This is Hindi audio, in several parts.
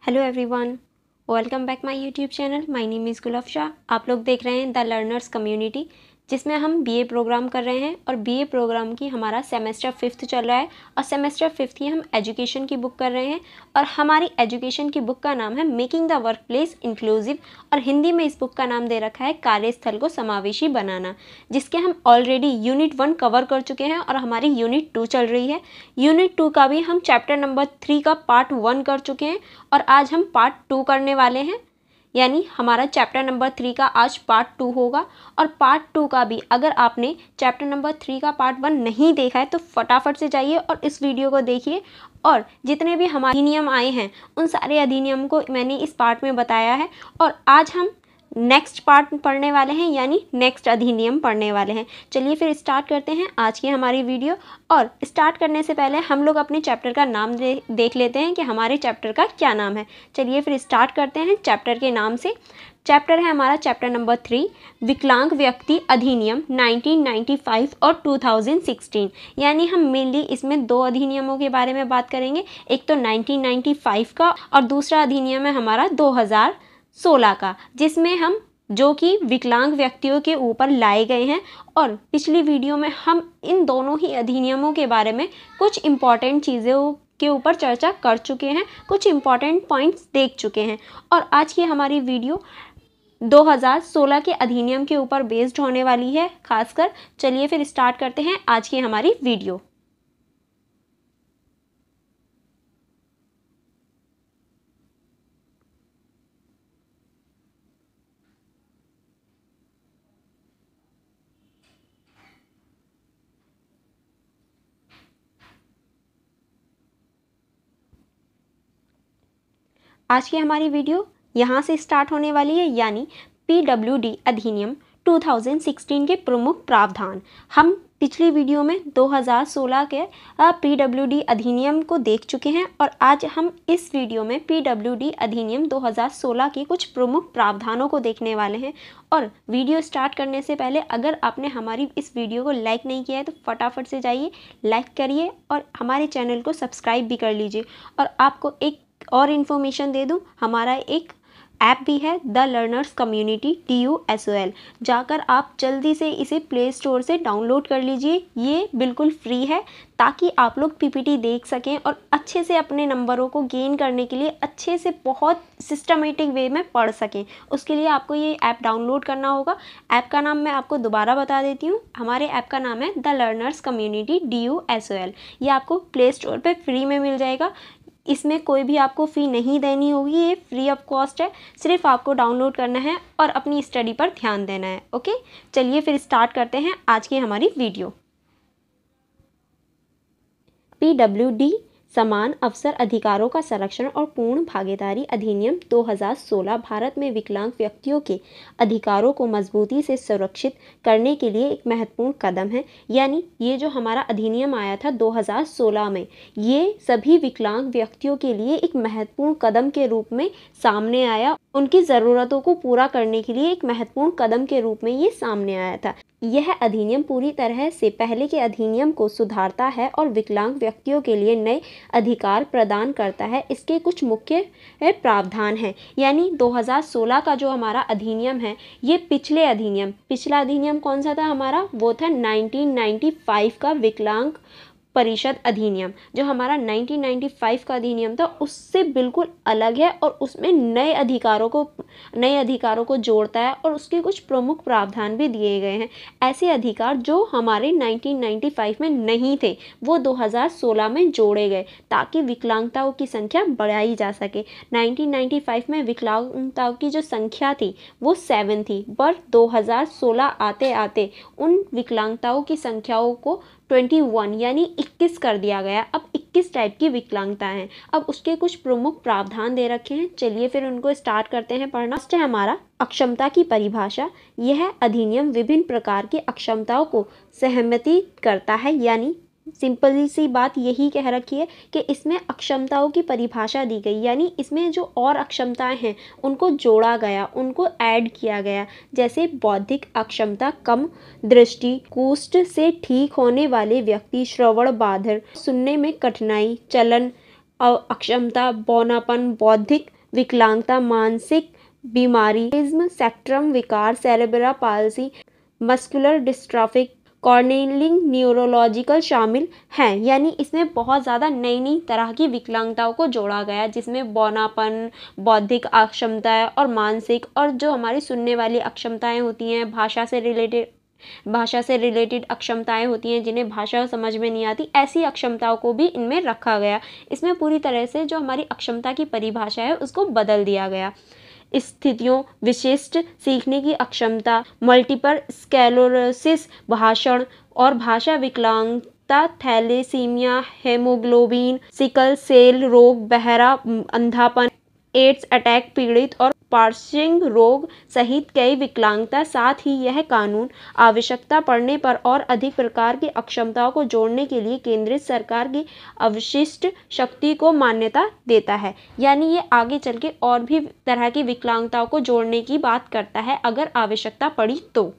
Hello everyone, welcome back my YouTube channel. My name is Gulab Shah. आप लोग देख रहे हैं द लर्नर्स कम्युनिटी, जिसमें हम बीए प्रोग्राम कर रहे हैं और बीए प्रोग्राम की हमारा सेमेस्टर 5th चल रहा है और सेमेस्टर 5th की हम एजुकेशन की बुक कर रहे हैं और हमारी एजुकेशन की बुक का नाम है making the work place inclusive और हिंदी में इस बुक का नाम दे रखा है कार्यस्थल को समावेशी बनाना, जिसके हम ऑलरेडी यूनिट 1 कवर कर चुके हैं और हमारी यूनिट 2 चल रही है। यूनिट 2 का भी हम चैप्टर नंबर 3 का पार्ट 1 कर चुके हैं और आज हम पार्ट 2 करने वाले हैं, यानी हमारा चैप्टर नंबर 3 का आज पार्ट 2 होगा। और पार्ट 2 का भी अगर आपने चैप्टर नंबर 3 का पार्ट 1 नहीं देखा है तो फटाफट से जाइए और इस वीडियो को देखिए। और जितने भी हमारे अधिनियम आए हैं उन सारे अधिनियम को मैंने इस पार्ट में बताया है और आज हम नेक्स्ट पार्ट पढ़ने वाले हैं, यानी नेक्स्ट अधिनियम पढ़ने वाले हैं। चलिए फिर स्टार्ट करते हैं आज की हमारी वीडियो। और स्टार्ट करने से पहले हम लोग अपने चैप्टर का नाम देख लेते हैं कि हमारे चैप्टर का क्या नाम है। चलिए फिर स्टार्ट करते हैं चैप्टर के नाम से। चैप्टर है हमारा चैप्टर नंबर 3, विकलांग व्यक्ति अधिनियम 1995 और 2016। यानी हम मेनली इसमें दो अधिनियमों के बारे में बात करेंगे, एक तो 1995 का और दूसरा अधिनियम है हमारा 2016 का, जिसमें हम जो कि विकलांग व्यक्तियों के ऊपर लाए गए हैं। और पिछली वीडियो में हम इन दोनों ही अधिनियमों के बारे में कुछ इम्पॉर्टेंट चीज़ों के ऊपर चर्चा कर चुके हैं, कुछ इम्पॉर्टेंट पॉइंट्स देख चुके हैं। और आज की हमारी वीडियो 2016 के अधिनियम के ऊपर बेस्ड होने वाली है खासकर। चलिए फिर स्टार्ट करते हैं आज की हमारी वीडियो। आज की हमारी वीडियो यहाँ से स्टार्ट होने वाली है, यानी PWD अधिनियम 2016 के प्रमुख प्रावधान। हम पिछली वीडियो में 2016 के PWD अधिनियम को देख चुके हैं और आज हम इस वीडियो में PWD अधिनियम 2016 के कुछ प्रमुख प्रावधानों को देखने वाले हैं। और वीडियो स्टार्ट करने से पहले अगर आपने हमारी इस वीडियो को लाइक नहीं किया है तो फटाफट से जाइए लाइक करिए और हमारे चैनल को सब्सक्राइब भी कर लीजिए। और आपको एक और इन्फॉर्मेशन दे दूं, हमारा एक ऐप भी है द लर्नर्स कम्युनिटी DUSOL। जाकर आप जल्दी से इसे प्ले स्टोर से डाउनलोड कर लीजिए। ये बिल्कुल फ्री है ताकि आप लोग PPT देख सकें और अच्छे से अपने नंबरों को गेन करने के लिए अच्छे से बहुत सिस्टमेटिक वे में पढ़ सकें। उसके लिए आपको ये ऐप डाउनलोड करना होगा। ऐप का नाम मैं आपको दोबारा बता देती हूँ। हमारे ऐप का नाम है द लर्नर्स कम्युनिटी DUSOL। ये आपको प्ले स्टोर पर फ्री में मिल जाएगा। इसमें कोई भी आपको फ़ी नहीं देनी होगी, ये फ्री ऑफ कॉस्ट है। सिर्फ आपको डाउनलोड करना है और अपनी स्टडी पर ध्यान देना है। ओके, चलिए फिर स्टार्ट करते हैं आज की हमारी वीडियो। PWD समान अवसर अधिकारों का संरक्षण और पूर्ण भागीदारी अधिनियम 2016 भारत में विकलांग व्यक्तियों के अधिकारों को मजबूती से सुरक्षित करने के लिए एक महत्वपूर्ण कदम है। यानी ये जो हमारा अधिनियम आया था 2016 में, ये सभी विकलांग व्यक्तियों के लिए एक महत्वपूर्ण कदम के रूप में सामने आया। उनकी ज़रूरतों को पूरा करने के लिए एक महत्वपूर्ण कदम के रूप में ये सामने आया था। यह अधिनियम पूरी तरह से पहले के अधिनियम को सुधारता है और विकलांग व्यक्तियों के लिए नए अधिकार प्रदान करता है। इसके कुछ मुख्य प्रावधान हैं, यानी 2016 का जो हमारा अधिनियम है, ये पिछला अधिनियम कौन सा था हमारा, वो था 1995 का विकलांग परिषद अधिनियम। जो हमारा 1995 का अधिनियम था उससे बिल्कुल अलग है और उसमें नए अधिकारों को जोड़ता है और उसके कुछ प्रमुख प्रावधान भी दिए गए हैं। ऐसे अधिकार जो हमारे 1995 में नहीं थे वो 2016 में जोड़े गए ताकि विकलांगताओं की संख्या बढ़ाई जा सके। 1995 में विकलांगताओं की जो संख्या थी वो 7 थी, पर 2016 आते आते उन विकलांगताओं की संख्याओं को 21 यानी 21 कर दिया गया। अब 21 टाइप की विकलांगता है। अब उसके कुछ प्रमुख प्रावधान दे रखे हैं। चलिए फिर उनको स्टार्ट करते हैं पढ़ना। फर्स्ट है हमारा अक्षमता की परिभाषा। यह अधिनियम विभिन्न प्रकार की अक्षमताओं को सहमति करता है, यानी सिंपल सी बात यही कह रखी है कि इसमें अक्षमताओं की परिभाषा दी गई, यानी इसमें जो और अक्षमताएं हैं उनको जोड़ा गया, उनको ऐड किया गया। जैसे बौद्धिक अक्षमता, कम दृष्टि, कुष्ठ से ठीक होने वाले व्यक्ति, श्रवण बाधित, सुनने में कठिनाई, चलन अक्षमता, बौनापन, बौद्धिक विकलांगता, मानसिक बीमारी, स्पेक्ट्रम विकार, cerebral palsy, muscular dystrophic, कॉर्नियलिंग, neurological शामिल हैं। यानी इसमें बहुत ज़्यादा नई नई तरह की विकलांगताओं को जोड़ा गया, जिसमें बौनापन, बौद्धिक अक्षमताएं और मानसिक, और जो हमारी सुनने वाली अक्षमताएं होती हैं, भाषा से रिलेटेड अक्षमताएं होती हैं जिन्हें भाषा समझ में नहीं आती, ऐसी अक्षमताओं को भी इनमें रखा गया। इसमें पूरी तरह से जो हमारी अक्षमता की परिभाषा है उसको बदल दिया गया। स्थितियों, विशिष्ट सीखने की अक्षमता, मल्टीपल स्क्लेरोसिस, भाषण और भाषा विकलांगता, थैलेसीमिया, हेमोग्लोबिन, सिकल सेल रोग, बहरा, अंधापन, एड्स अटैक पीड़ित और पार्किंसन रोग सहित कई विकलांगता। साथ ही यह कानून आवश्यकता पड़ने पर और अधिक प्रकार की अक्षमताओं को जोड़ने के लिए केंद्र सरकार की अवशिष्ट शक्ति को मान्यता देता है। यानी ये आगे चल के और भी तरह की विकलांगताओं को जोड़ने की बात करता है अगर आवश्यकता पड़ी तो।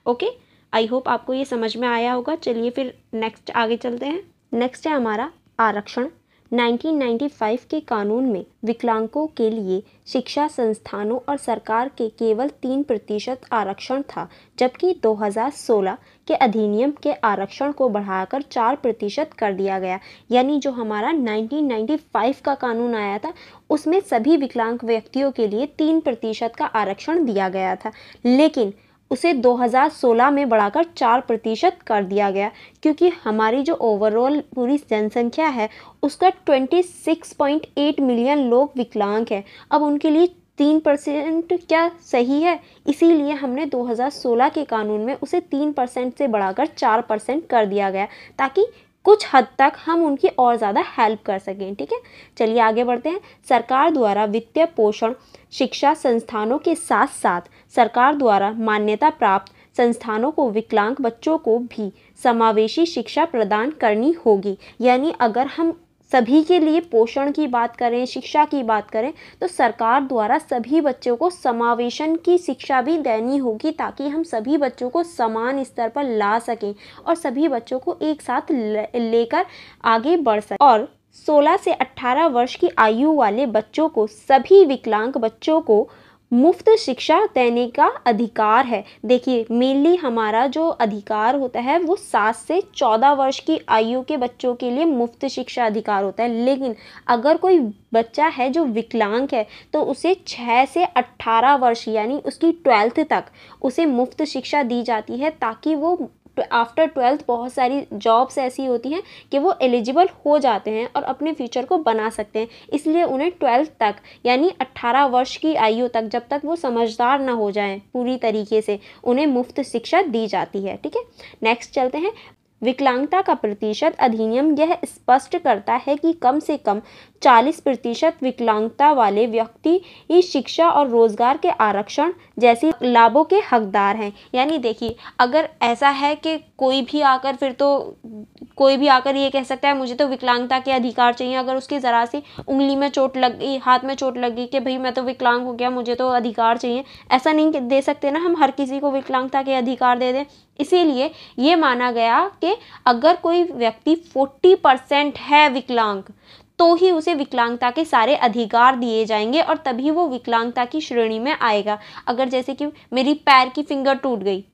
ओके, आई होप आपको ये समझ में आया होगा। चलिए फिर नेक्स्ट आगे चलते हैं। नेक्स्ट है हमारा आरक्षण। 1995 के कानून में विकलांगों के लिए शिक्षा संस्थानों और सरकार के केवल 3% आरक्षण था, जबकि 2016 के अधिनियम के आरक्षण को बढ़ाकर 4% कर दिया गया। यानी जो हमारा 1995 का कानून आया था उसमें सभी विकलांग व्यक्तियों के लिए 3% का आरक्षण दिया गया था, लेकिन उसे 2016 में बढ़ाकर 4% कर दिया गया, क्योंकि हमारी जो ओवरऑल पूरी जनसंख्या है उसका 26.8 मिलियन लोग विकलांग हैं। अब उनके लिए 3% क्या सही है? इसीलिए हमने 2016 के कानून में उसे 3% से बढ़ाकर 4% कर दिया गया, ताकि कुछ हद तक हम उनकी और ज़्यादा हेल्प कर सकें। ठीक है, चलिए आगे बढ़ते हैं। सरकार द्वारा वित्तीय पोषण शिक्षा संस्थानों के साथ साथ सरकार द्वारा मान्यता प्राप्त संस्थानों को विकलांग बच्चों को भी समावेशी शिक्षा प्रदान करनी होगी। यानी अगर हम सभी के लिए पोषण की बात करें, शिक्षा की बात करें, तो सरकार द्वारा सभी बच्चों को समावेशन की शिक्षा भी देनी होगी, ताकि हम सभी बच्चों को समान स्तर पर ला सकें और सभी बच्चों को एक साथ लेकर आगे बढ़ सकें। और 16 से 18 वर्ष की आयु वाले बच्चों को, सभी विकलांग बच्चों को मुफ्त शिक्षा देने का अधिकार है। देखिए, मेनली हमारा जो अधिकार होता है वो 7 से 14 वर्ष की आयु के बच्चों के लिए मुफ्त शिक्षा अधिकार होता है, लेकिन अगर कोई बच्चा है जो विकलांग है तो उसे 6 से 18 वर्ष यानी उसकी 12th तक उसे मुफ्त शिक्षा दी जाती है, ताकि वो आफ्टर 12th बहुत सारी जॉब्स ऐसी होती हैं कि वो एलिजिबल हो जाते हैं और अपने फ्यूचर को बना सकते हैं। इसलिए उन्हें 12th तक यानी 18 वर्ष की आयु तक, जब तक वो समझदार ना हो जाएं पूरी तरीके से, उन्हें मुफ्त शिक्षा दी जाती है। ठीक है, नेक्स्ट चलते हैं। विकलांगता का प्रतिशत अधिनियम यह स्पष्ट करता है कि कम से कम 40% विकलांगता वाले व्यक्ति इस शिक्षा और रोजगार के आरक्षण जैसी लाभों के हकदार हैं। यानी देखिए, अगर ऐसा है कि कोई भी आकर ये कह सकता है मुझे तो विकलांगता के अधिकार चाहिए, अगर उसकी ज़रा सी उंगली में चोट लग गई, हाथ में चोट लग गई कि भाई मैं तो विकलांग हो गया, मुझे तो अधिकार चाहिए, ऐसा नहीं दे सकते ना हम हर किसी को विकलांगता के अधिकार दे दें। इसीलिए ये माना गया कि अगर कोई व्यक्ति 40% है विकलांग तो ही उसे विकलांगता के सारे अधिकार दिए जाएंगे और तभी वो विकलांगता की श्रेणी में आएगा। अगर जैसे कि मेरी पैर की फिंगर टूट गई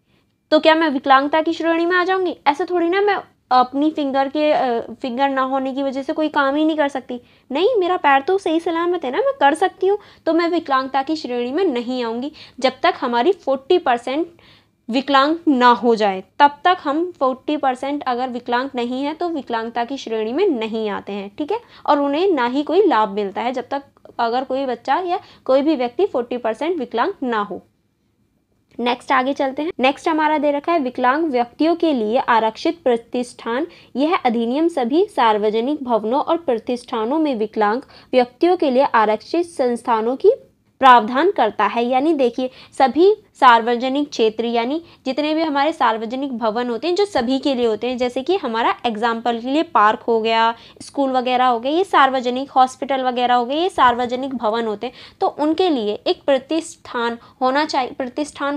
तो क्या मैं विकलांगता की श्रेणी में आ जाऊंगी? ऐसा थोड़ी ना, मैं अपनी फिंगर ना होने की वजह से कोई काम ही नहीं कर सकती। नहीं, मेरा पैर तो सही सलामत है ना, मैं कर सकती हूँ, तो मैं विकलांगता की श्रेणी में नहीं आऊँगी। जब तक हमारी 40% विकलांग ना हो जाए तब तक हम 40% अगर विकलांग नहीं है तो विकलांगता की श्रेणी में नहीं आते हैं। ठीक है, और उन्हें ना ही कोई लाभ मिलता है जब तक अगर कोई बच्चा या कोई भी व्यक्ति 40% विकलांग ना हो। नेक्स्ट आगे चलते हैं। नेक्स्ट हमारा दे रखा है विकलांग व्यक्तियों के लिए आरक्षित प्रतिष्ठान। यह अधिनियम सभी सार्वजनिक भवनों और प्रतिष्ठानों में विकलांग व्यक्तियों के लिए आरक्षित संस्थानों की प्रावधान करता है। यानी देखिए, सभी सार्वजनिक क्षेत्र यानी जितने भी हमारे सार्वजनिक भवन होते हैं जो सभी के लिए होते हैं, जैसे कि हमारा एग्जाम्पल के लिए पार्क हो गया, स्कूल वगैरह हो गए, ये सार्वजनिक, हॉस्पिटल वगैरह हो गए, ये सार्वजनिक भवन होते हैं। तो उनके लिए एक प्रतिष्ठान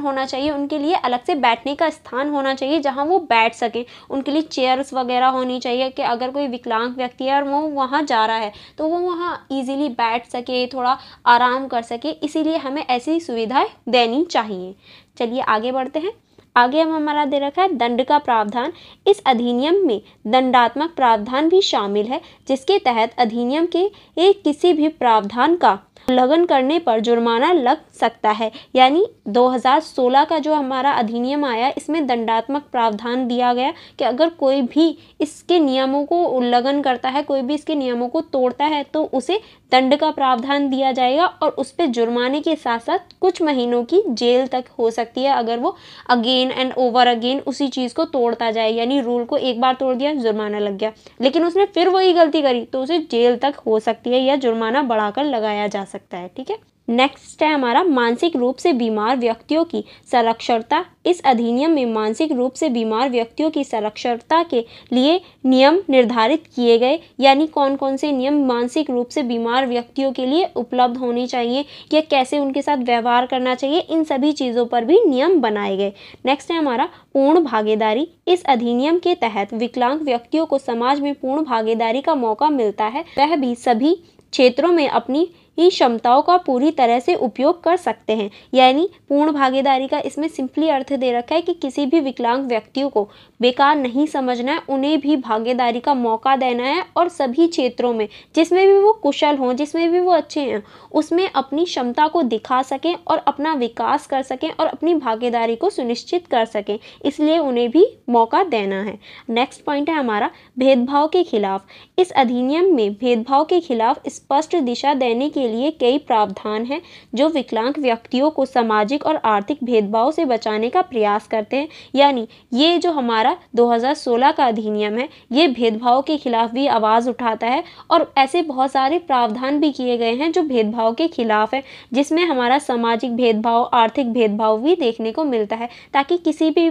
होना चाहिए, उनके लिए अलग से बैठने का स्थान होना चाहिए जहाँ वो बैठ सकें। उनके लिए चेयर्स वगैरह होनी चाहिए कि अगर कोई विकलांग व्यक्ति है और वो वहाँ जा रहा है तो वो वहाँ ईजिली बैठ सके, थोड़ा आराम कर सके, इसीलिए हमें ऐसी सुविधाएं देनी चाहिए। चलिए आगे बढ़ते हैं। आगे हम हमारा दे रखा है दंड का प्रावधान। इस अधिनियम में दंडात्मक प्रावधान भी शामिल है, जिसके तहत अधिनियम के किसी भी प्रावधान का उल्लंघन करने पर जुर्माना लग सकता है। यानी 2016 का जो हमारा अधिनियम आया, इसमें दंडात्मक प्रावधान दिया गया कि अगर कोई भी इसके नियमों को उल्लंघन करता है, कोई भी इसके नियमों को तोड़ता है, तो उसे दंड का प्रावधान दिया जाएगा और उस पर जुर्माने के साथ साथ कुछ महीनों की जेल तक हो सकती है अगर वो अगेन एंड ओवर अगेन उसी चीज़ को तोड़ता जाए। यानी रूल को एक बार तोड़ दिया, जुर्माना लग गया, लेकिन उसने फिर वही गलती करी तो उसे जेल तक हो सकती है या जुर्माना बढ़ाकर लगाया जा सकता है। ठीक है। नेक्स्ट है हमारा मानसिक रूप से बीमार व्यक्तियों की संरक्षणता। इस अधिनियम में मानसिक रूप से बीमार व्यक्तियों की संरक्षणता के लिए नियम निर्धारित किए गए। यानी कौन कौन से नियम मानसिक रूप से बीमार व्यक्तियों के लिए उपलब्ध होने चाहिए या कैसे उनके साथ व्यवहार करना चाहिए, इन सभी चीज़ों पर भी नियम बनाए गए। नेक्स्ट है हमारा पूर्ण भागीदारी। इस अधिनियम के तहत विकलांग व्यक्तियों को समाज में पूर्ण भागीदारी का मौका मिलता है, वह भी सभी क्षेत्रों में अपनी ही क्षमताओं का पूरी तरह से उपयोग कर सकते हैं। यानी पूर्ण भागीदारी का इसमें सिंपली अर्थ दे रखा है कि किसी भी विकलांग व्यक्तियों को बेकार नहीं समझना है, उन्हें भी भागीदारी का मौका देना है और सभी क्षेत्रों में जिसमें भी वो कुशल हों, जिसमें भी वो अच्छे हैं, उसमें अपनी क्षमता को दिखा सकें और अपना विकास कर सकें और अपनी भागीदारी को सुनिश्चित कर सकें, इसलिए उन्हें भी मौका देना है। नेक्स्ट पॉइंट है हमारा भेदभाव के खिलाफ। इस अधिनियम में भेदभाव के खिलाफ स्पष्ट दिशा देने के लिए कई प्रावधान हैं जो विकलांग व्यक्तियों को सामाजिक और आर्थिक भेदभाव से बचाने का प्रयास करते हैं। यानी ये जो हमारा 2016 का अधिनियम है, ये भेदभाव के खिलाफ भी आवाज़ उठाता है और ऐसे बहुत सारे प्रावधान भी किए गए हैं जो भेदभाव के खिलाफ है, जिसमें हमारा सामाजिक भेदभाव, आर्थिक भेदभाव भी देखने को मिलता है, ताकि किसी भी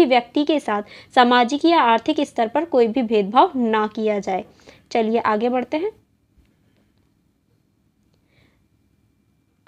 व्यक्ति के साथ सामाजिक या आर्थिक स्तर पर कोई भी भेदभाव ना किया जाए। चलिए आगे बढ़ते हैं।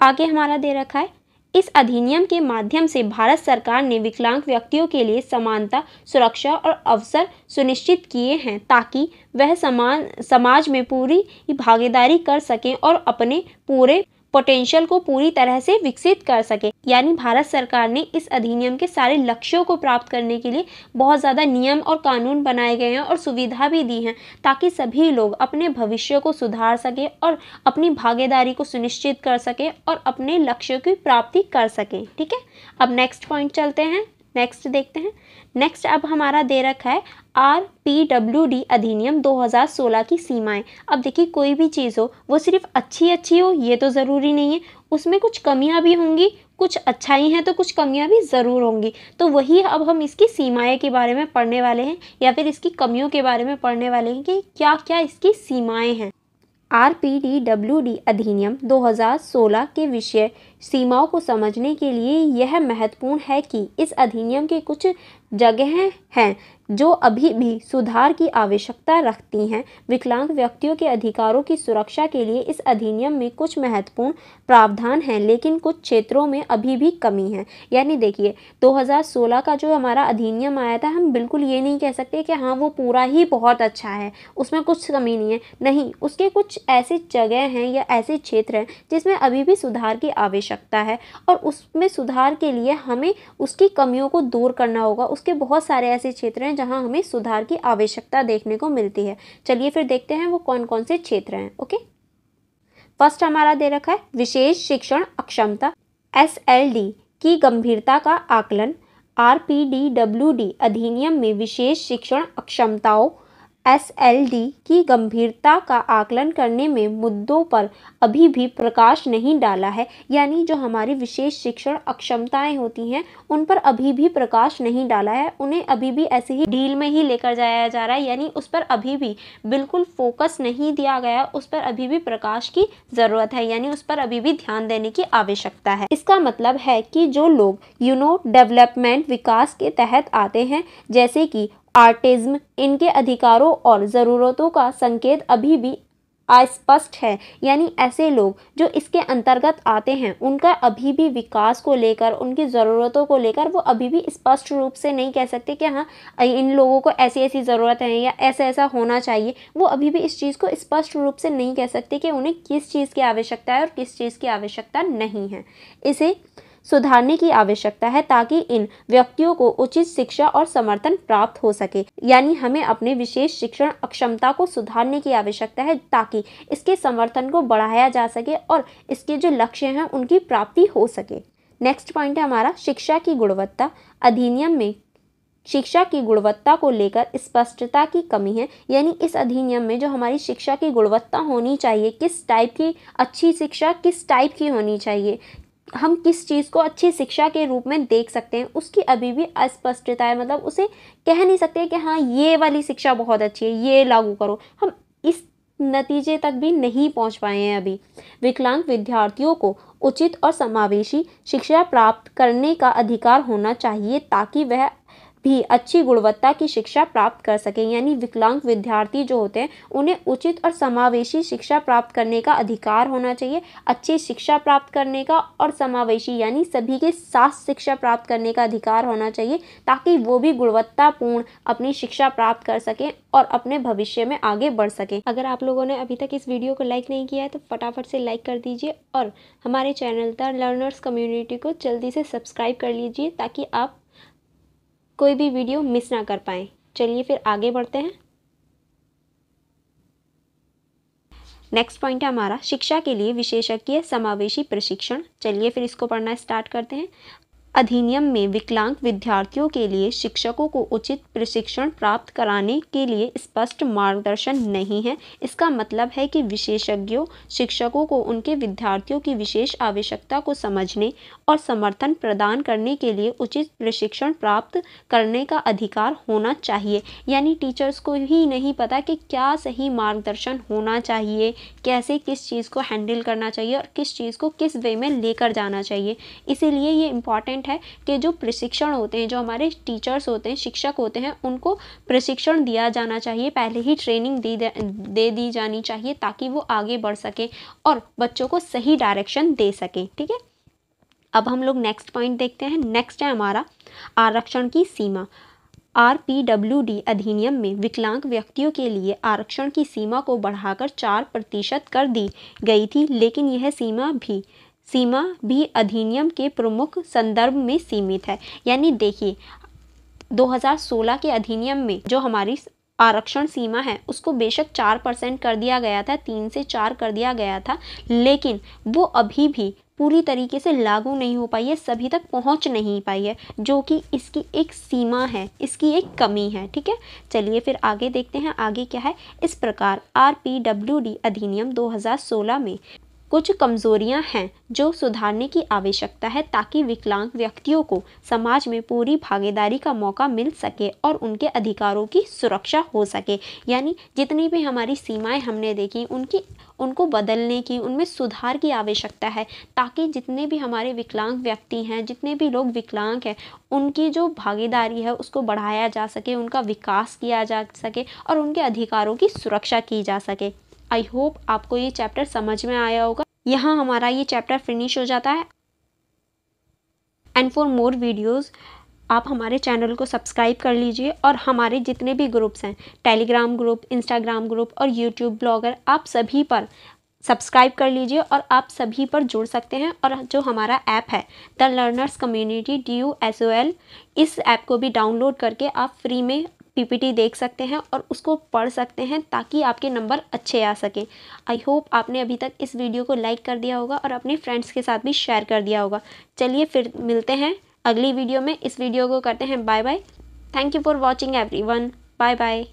आगे हमारा दे रखा है इस अधिनियम के माध्यम से भारत सरकार ने विकलांग व्यक्तियों के लिए समानता, सुरक्षा और अवसर सुनिश्चित किए हैं ताकि वह समाज में पूरी भागीदारी कर सकें और अपने पूरे पोटेंशियल को पूरी तरह से विकसित कर सके। यानी भारत सरकार ने इस अधिनियम के सारे लक्ष्यों को प्राप्त करने के लिए बहुत ज़्यादा नियम और कानून बनाए गए हैं और सुविधा भी दी हैं ताकि सभी लोग अपने भविष्य को सुधार सकें और अपनी भागीदारी को सुनिश्चित कर सकें और अपने लक्ष्यों की प्राप्ति कर सकें। ठीक है। अब नेक्स्ट पॉइंट चलते हैं, नेक्स्ट देखते हैं। नेक्स्ट अब हमारा दे रखा है RPWD अधिनियम 2016 की सीमाएं। अब देखिए कोई भी चीज़ हो वो सिर्फ अच्छी हो ये तो ज़रूरी नहीं है, उसमें कुछ कमियां भी होंगी, कुछ अच्छाई हैं तो कुछ कमियां भी ज़रूर होंगी। तो वही अब हम इसकी सीमाएं के बारे में पढ़ने वाले हैं या फिर इसकी कमियों के बारे में पढ़ने वाले हैं कि क्या क्या इसकी सीमाएँ हैं। RPDWD अधिनियम 2016 के विषय सीमाओं को समझने के लिए यह महत्वपूर्ण है कि इस अधिनियम के कुछ जगहें हैं जो अभी भी सुधार की आवश्यकता रखती हैं। विकलांग व्यक्तियों के अधिकारों की सुरक्षा के लिए इस अधिनियम में कुछ महत्वपूर्ण प्रावधान हैं, लेकिन कुछ क्षेत्रों में अभी भी कमी है। यानी देखिए 2016 का जो हमारा अधिनियम आया था, हम बिल्कुल ये नहीं कह सकते कि हाँ वो पूरा ही बहुत अच्छा है, उसमें कुछ कमी नहीं है। नहीं, उसके कुछ ऐसे जगह हैं या ऐसे क्षेत्र हैं जिसमें अभी भी सुधार की आवश्यकता है और उसमें सुधार के लिए हमें उसकी कमियों को दूर करना होगा। उसके बहुत सारे ऐसे क्षेत्र हैं जहां हमें सुधार की आवश्यकता देखने को मिलती है। चलिए फिर देखते हैं वो कौन कौन से क्षेत्र हैं। ओके, फर्स्ट हमारा दे रखा है विशेष शिक्षण अक्षमता, SLD की गंभीरता का आकलन। RPDWD अधिनियम में विशेष शिक्षण अक्षमताओं SLD की गंभीरता का आकलन करने में मुद्दों पर अभी भी प्रकाश नहीं डाला है, यानी जो हमारी विशेष शिक्षण अक्षमताएं होती हैं उन पर अभी भी प्रकाश नहीं डाला है, उन्हें अभी भी ऐसे ही ढील में ही लेकर जाया जा रहा है, यानी उस पर अभी भी बिल्कुल फोकस नहीं दिया गया, उस पर अभी भी प्रकाश की ज़रूरत है, यानी उस पर अभी भी ध्यान देने की आवश्यकता है। इसका मतलब है कि जो लोग डेवलपमेंट विकास के तहत आते हैं, जैसे कि ऑटिज्म, इनके अधिकारों और ज़रूरतों का संकेत अभी भी अस्पष्ट है, यानी ऐसे लोग जो इसके अंतर्गत आते हैं उनका अभी भी विकास को लेकर, उनकी ज़रूरतों को लेकर वो अभी भी स्पष्ट रूप से नहीं कह सकते कि हाँ इन लोगों को ऐसी ऐसी ज़रूरत है या ऐसा ऐसा होना चाहिए। वो अभी भी इस चीज़ को स्पष्ट रूप से नहीं कह सकते कि उन्हें किस चीज़ की आवश्यकता है और किस चीज़ की आवश्यकता नहीं है। इसे सुधारने की आवश्यकता है ताकि इन व्यक्तियों को उचित शिक्षा और समर्थन प्राप्त हो सके, यानी हमें अपने विशेष शिक्षण अक्षमता को सुधारने की आवश्यकता है ताकि इसके समर्थन को बढ़ाया जा सके और इसके जो लक्ष्य हैं उनकी प्राप्ति हो सके। नेक्स्ट पॉइंट है हमारा शिक्षा की गुणवत्ता। अधिनियम में शिक्षा की गुणवत्ता को लेकर स्पष्टता की कमी है, यानी इस अधिनियम में जो हमारी शिक्षा की गुणवत्ता होनी चाहिए, किस टाइप की अच्छी शिक्षा किस टाइप की होनी चाहिए, हम किस चीज़ को अच्छी शिक्षा के रूप में देख सकते हैं, उसकी अभी भी अस्पष्टता है। मतलब उसे कह नहीं सकते कि हाँ ये वाली शिक्षा बहुत अच्छी है, ये लागू करो, हम इस नतीजे तक भी नहीं पहुंच पाए हैं अभी। विकलांग विद्यार्थियों को उचित और समावेशी शिक्षा प्राप्त करने का अधिकार होना चाहिए ताकि वह भी अच्छी गुणवत्ता की शिक्षा प्राप्त कर सकें, यानी विकलांग विद्यार्थी जो होते हैं उन्हें उचित और समावेशी शिक्षा प्राप्त करने का अधिकार होना चाहिए, अच्छी शिक्षा प्राप्त करने का और समावेशी यानी सभी के साथ शिक्षा प्राप्त करने का अधिकार होना चाहिए ताकि वो भी गुणवत्तापूर्ण अपनी शिक्षा प्राप्त कर सकें और अपने भविष्य में आगे बढ़ सकें। अगर आप लोगों ने अभी तक इस वीडियो को लाइक नहीं किया है तो फटाफट से लाइक कर दीजिए और हमारे चैनल द लर्नर्स कम्युनिटी को जल्दी से सब्सक्राइब कर लीजिए ताकि आप कोई भी वीडियो मिस ना कर पाएँ। चलिए फिर आगे बढ़ते हैं। नेक्स्ट पॉइंट है हमारा शिक्षा के लिए विशेषज्ञ समावेशी प्रशिक्षण। चलिए फिर इसको पढ़ना स्टार्ट करते हैं। अधिनियम में विकलांग विद्यार्थियों के लिए शिक्षकों को उचित प्रशिक्षण प्राप्त कराने के लिए स्पष्ट मार्गदर्शन नहीं है। इसका मतलब है कि विशेषज्ञों शिक्षकों को उनके विद्यार्थियों की विशेष आवश्यकता को समझने और समर्थन प्रदान करने के लिए उचित प्रशिक्षण प्राप्त करने का अधिकार होना चाहिए, यानी टीचर्स को ही नहीं पता कि क्या सही मार्गदर्शन होना चाहिए, कैसे किस चीज़ को हैंडल करना चाहिए और किस चीज़ को किस वे में लेकर जाना चाहिए। इसीलिए ये इम्पॉर्टेंट है कि जो प्रशिक्षण होते हैं, जो हमारे टीचर्स होते हैं, शिक्षक होते हैं, उनको प्रशिक्षण दिया जाना चाहिए, पहले ही ट्रेनिंग दे दी जानी चाहिए ताकि वो आगे बढ़ सके और बच्चों को सही डायरेक्शन दे सके। ठीक है, अब हम लोग नेक्स्ट पॉइंट देखते हैं। नेक्स्ट है हमारा आरक्षण की सीमा। RPWD अधिनियम में विकलांग व्यक्तियों के लिए आरक्षण की सीमा को बढ़ाकर 4% कर दी गई थी, लेकिन यह सीमा भी अधिनियम के प्रमुख संदर्भ में सीमित है। यानी देखिए 2016 के अधिनियम में जो हमारी आरक्षण सीमा है उसको बेशक 4% कर दिया गया था, 3 से 4 कर दिया गया था, लेकिन वो अभी भी पूरी तरीके से लागू नहीं हो पाई है, सभी तक पहुंच नहीं पाई है, जो कि इसकी एक सीमा है, इसकी एक कमी है। ठीक है, चलिए फिर आगे देखते हैं आगे क्या है। इस प्रकार RPWD अधिनियम 2016 में कुछ कमजोरियां हैं जो सुधारने की आवश्यकता है ताकि विकलांग व्यक्तियों को समाज में पूरी भागीदारी का मौका मिल सके और उनके अधिकारों की सुरक्षा हो सके। यानी जितनी भी हमारी सीमाएं हमने देखी उनको बदलने की, उनमें सुधार की आवश्यकता है ताकि जितने भी हमारे विकलांग व्यक्ति हैं, जितने भी लोग विकलांग हैं, उनकी जो भागीदारी है उसको बढ़ाया जा सके, उनका विकास किया जा सके और उनके अधिकारों की सुरक्षा की जा सके। आई होप आपको ये चैप्टर समझ में आया होगा। यहाँ हमारा ये चैप्टर फिनिश हो जाता है। एंड फॉर मोर वीडियोज़ आप हमारे चैनल को सब्सक्राइब कर लीजिए और हमारे जितने भी ग्रुप्स हैं, टेलीग्राम ग्रुप, इंस्टाग्राम ग्रुप और यूट्यूब ब्लॉगर, आप सभी पर सब्सक्राइब कर लीजिए और आप सभी पर जुड़ सकते हैं। और जो हमारा ऐप है द लर्नर्स कम्युनिटी DUSOL, इस ऐप को भी डाउनलोड करके आप फ्री में PPT देख सकते हैं और उसको पढ़ सकते हैं ताकि आपके नंबर अच्छे आ सकें। आई होप आपने अभी तक इस वीडियो को लाइक कर दिया होगा और अपने फ्रेंड्स के साथ भी शेयर कर दिया होगा। चलिए फिर मिलते हैं अगली वीडियो में। इस वीडियो को करते हैं bye bye. Thank you for watching everyone. Bye bye.